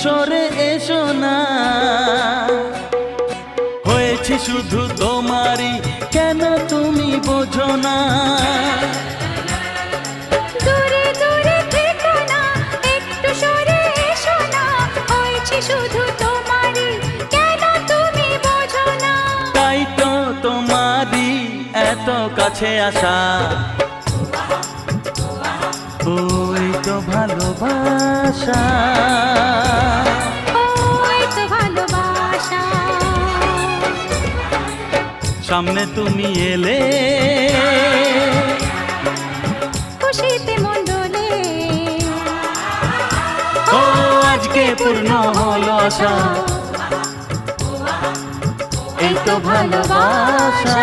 সরে এসো না, হয়েছি শুধু তোমারই, কেন তুমি বোঝো না? দূরে দূরে থেকো না, একটু সরে এসো না, হয়েছে শুধু তোমারই, কেন তুমি বোঝো না? তাই তো তোমারই এত কাছে আসা, ওই তো ভালোবাসা, ওই তো ভালোবাসা। সামনে তুমি এলে খুশিতে মন দোলে, ও আজকে পূর্ণ হলো আশা, এই তো ভালোবাসা।